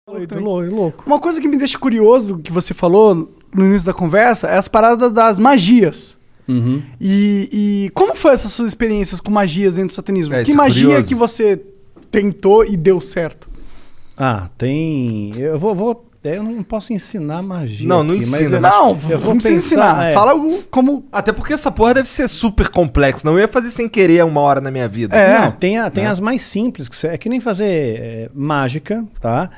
Louco. Uma coisa que me deixa curioso do que você falou no início da conversa é as paradas das magias. Uhum. E como foi essas suas experiências com magias dentro do satanismo? Que isso é magia curioso. que você tentou e deu certo? Tem. Eu não posso ensinar magia. Não, não aqui, mas ensina. Não, eu vou não precisa ensinar. Fala algo como... Até porque essa porra deve ser super complexo. Não eu ia fazer sem querer uma hora na minha vida. Não, tem as mais simples, é que nem fazer mágica, tá?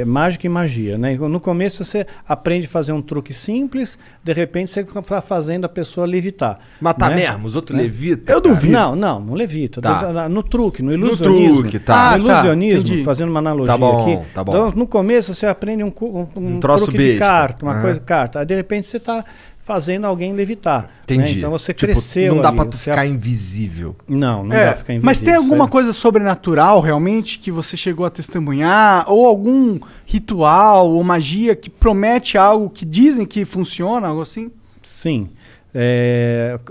Mágica e magia, né? No começo você aprende a fazer um truque simples, de repente você está fazendo a pessoa levitar. Matar né? mesmo, os outros levitam. Eu duvido. Não levita. Tá. No truque, no ilusionismo. truque, tá. No ilusionismo, entendi. fazendo uma analogia Tá bom, aqui. tá bom. Então, no começo você aprende um troço truque de besta. carta, uma Aham. coisa de carta. Aí de repente você está fazendo alguém levitar. Entendi. Né? Então você Tipo, cresceu não dá ali, pra tu você ficar invisível. Não dá pra ficar invisível. Mas tem alguma isso coisa sobrenatural realmente que você chegou a testemunhar? Ou algum ritual ou magia que promete algo que dizem que funciona, algo assim? Sim.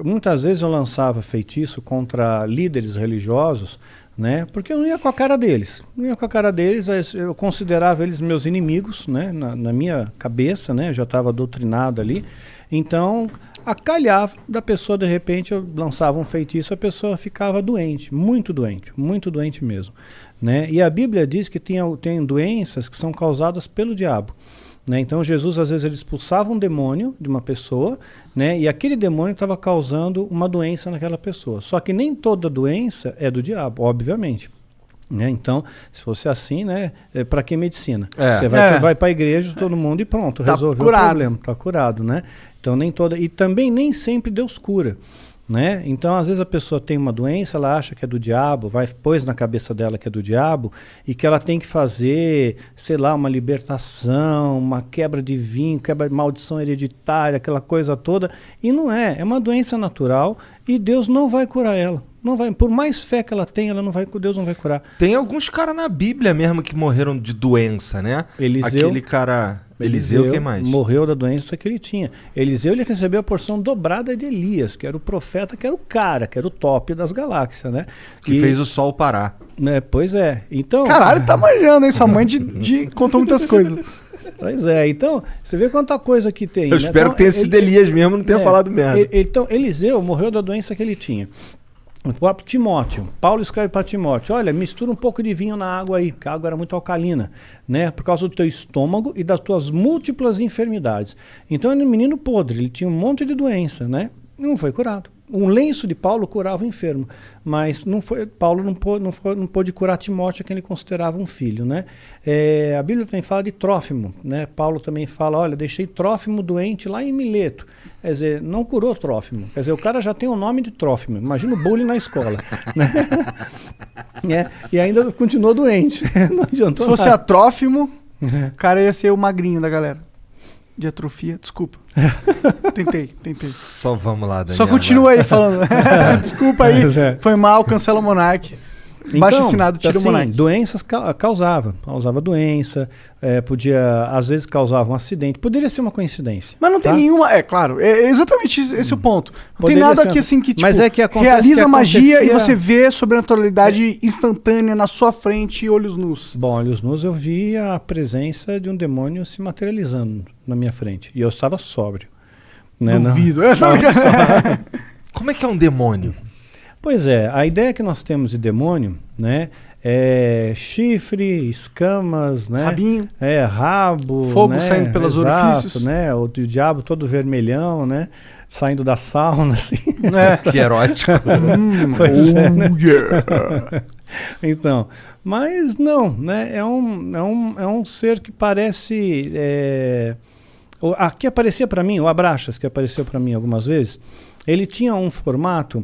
Muitas vezes eu lançava feitiço contra líderes religiosos, né? Porque eu não ia com a cara deles. Eu considerava eles meus inimigos, né? Na minha cabeça, né? Eu já estava doutrinado ali. Então, acalhava da pessoa, de repente, eu lançava um feitiço, a pessoa ficava doente muito doente mesmo. Né? E a Bíblia diz que tem doenças que são causadas pelo diabo. Né? Então Jesus às vezes ele expulsava um demônio de uma pessoa, né? E aquele demônio estava causando uma doença naquela pessoa. Só que nem toda doença é do diabo, obviamente. Né? Então, se fosse assim, né? Para que medicina? Você vai para a igreja, todo mundo e pronto, Tá resolveu curado. o problema, está curado. Né? Então e também nem sempre Deus cura. Né? Então, às vezes a pessoa tem uma doença, ela acha que é do diabo, pôs na cabeça dela que é do diabo e que ela tem que fazer, sei lá, uma libertação, uma quebra de vinho, quebra de maldição hereditária, aquela coisa toda. E não é uma doença natural e Deus não vai curar ela. Não vai, por mais fé que ela tenha, Deus não vai curar. Tem alguns caras na Bíblia mesmo que morreram de doença, né? Eliseu. Aquele cara... Eliseu, quem mais? Morreu da doença que ele tinha. Eliseu, ele recebeu a porção dobrada de Elias, que era o profeta, que era o cara, que era o top das galáxias, né? Que fez o sol parar. Né, pois é. Então... Caralho, tá manjando, hein? Sua mãe contou muitas coisas. Pois é. Então, você vê quanta coisa que tem. Eu espero que tenha sido Elias mesmo, não tenha falado merda. Então, Eliseu morreu da doença que ele tinha. O próprio Timóteo, Paulo escreve para Timóteo, olha, mistura um pouco de vinho na água aí, porque a água era muito alcalina, né? Por causa do teu estômago e das tuas múltiplas enfermidades. Então ele era um menino podre, ele tinha um monte de doença, né? E não foi curado. Um lenço de Paulo curava o enfermo, mas Paulo não pôde curar Timóteo, que ele considerava um filho, né? A Bíblia também fala de Trófimo, né? Paulo também fala, olha, deixei Trófimo doente lá em Mileto. Quer dizer, não curou Trófimo. Quer dizer, o cara já tem o nome de Trófimo. Imagina o bullying na escola. Né? E ainda continuou doente. Não adiantou Se fosse nada. Atrófimo, o cara ia ser o magrinho da galera. De atrofia, desculpa. Tentei. Só vamos lá, Daniel. Só continua aí falando. Desculpa aí, Mas é. foi mal, cancela o Monark. Baixo assinado, tira o Monark. Doenças causava doença, às vezes causava um acidente, poderia ser uma coincidência. Mas não tem nenhuma, claro, é exatamente esse o ponto. Não Poderia tem nada ser aqui assim que, tipo, mas é que acontece realiza que magia e acontecia- você vê sobrenaturalidade instantânea na sua frente, olhos nus. Bom, olhos nus, eu vi a presença de um demônio se materializando na minha frente, e eu estava sóbrio. Né? Duvido. Como é que é um demônio? Pois é, a ideia que nós temos de demônio, né, é chifre, escamas, né, Rabinho. rabo, Fogo né, saindo pelos orifícios. né, o diabo todo vermelhão, né, saindo da sauna, assim. Que erótico. Pois é, né? Yeah. Então, mas não, né, é um ser que parece, que aparecia para mim, o Abraxas, que apareceu para mim algumas vezes, ele tinha um formato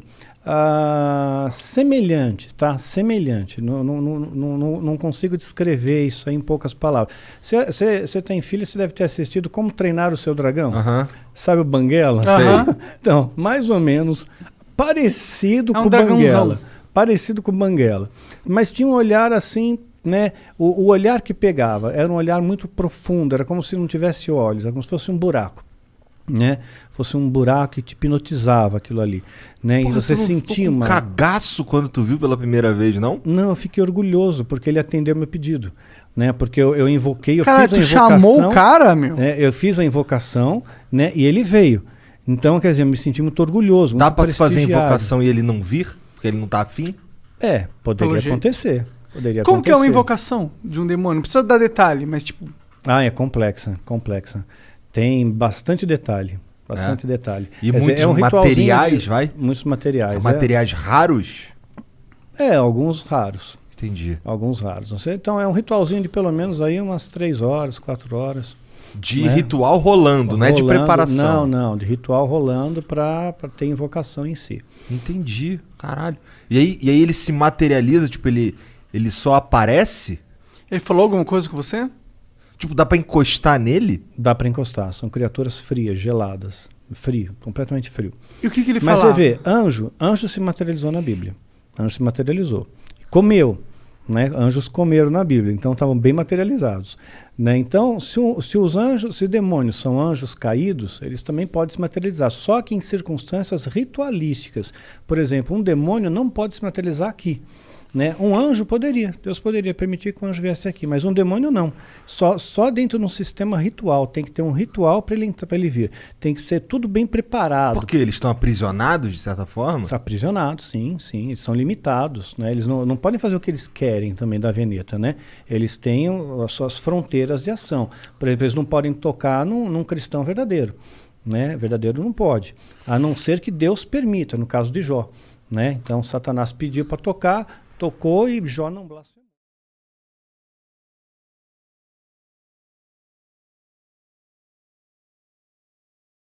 semelhante, tá? Semelhante. Não consigo descrever isso aí em poucas palavras. Você tem filho, você deve ter assistido Como Treinar o Seu Dragão. Sabe o Banguela? Sei. Então, mais ou menos parecido com o dragãozão. Banguela. Parecido com o Banguela. Mas tinha um olhar assim, né? O olhar que pegava era um olhar muito profundo, era como se não tivesse olhos, era como se fosse um buraco. né? Fosse um buraco que te hipnotizava aquilo ali, né? Porra, E você tu não sentia ficou com uma... cagaço quando tu viu pela primeira vez, não? Não, eu fiquei orgulhoso, porque ele atendeu meu pedido, né? Porque eu invoquei, eu Cara, fiz a tu invocação... chamou o cara, meu? Eu fiz a invocação, né? E ele veio. Então, quer dizer, eu me senti muito orgulhoso, Dá muito pra tu fazer a prestigiado. invocação e ele não vir? Porque ele não tá afim? Poderia Pelo jeito. acontecer. Poderia Como que é uma acontecer. invocação de um demônio? Não precisa dar detalhe, mas tipo... É complexa. Tem bastante detalhe. Bastante detalhe. E Quer dizer, muitos um ritualzinho materiais, vai? Muitos materiais. Materiais raros? Alguns raros. Entendi. Alguns raros. Então é um ritualzinho de pelo menos aí umas 3 horas, 4 horas. De né? ritual rolando, não é de preparação. Não, de ritual rolando para ter invocação em si. Entendi, caralho. E aí ele se materializa, tipo, ele só aparece? Ele falou alguma coisa com você? Tipo, dá pra encostar nele? Dá para encostar, são criaturas frias, geladas. Frio, completamente frio. E o que ele Mas falava? você vê, anjo se materializou na Bíblia. Anjo se materializou. Comeu. Né? Anjos comeram na Bíblia, então estavam bem materializados. Né? Então, se os anjos, se demônios são anjos caídos, eles também podem se materializar, só que em circunstâncias ritualísticas. Por exemplo, um demônio não pode se materializar aqui. Né? Um anjo poderia, Deus poderia permitir que o anjo viesse aqui, mas um demônio não. Só dentro de um sistema ritual, tem que ter um ritual para ele vir. Tem que ser tudo bem preparado. Porque eles estão aprisionados, de certa forma? São aprisionados, sim, eles são limitados. Né? Eles não podem fazer o que eles querem também da Veneta. Né? Eles têm as suas fronteiras de ação. Por exemplo, eles não podem tocar num cristão verdadeiro. Né? Verdadeiro não pode, a não ser que Deus permita, no caso de Jó. Né? Então Satanás pediu para tocar, tocou e Jó não blasfemou.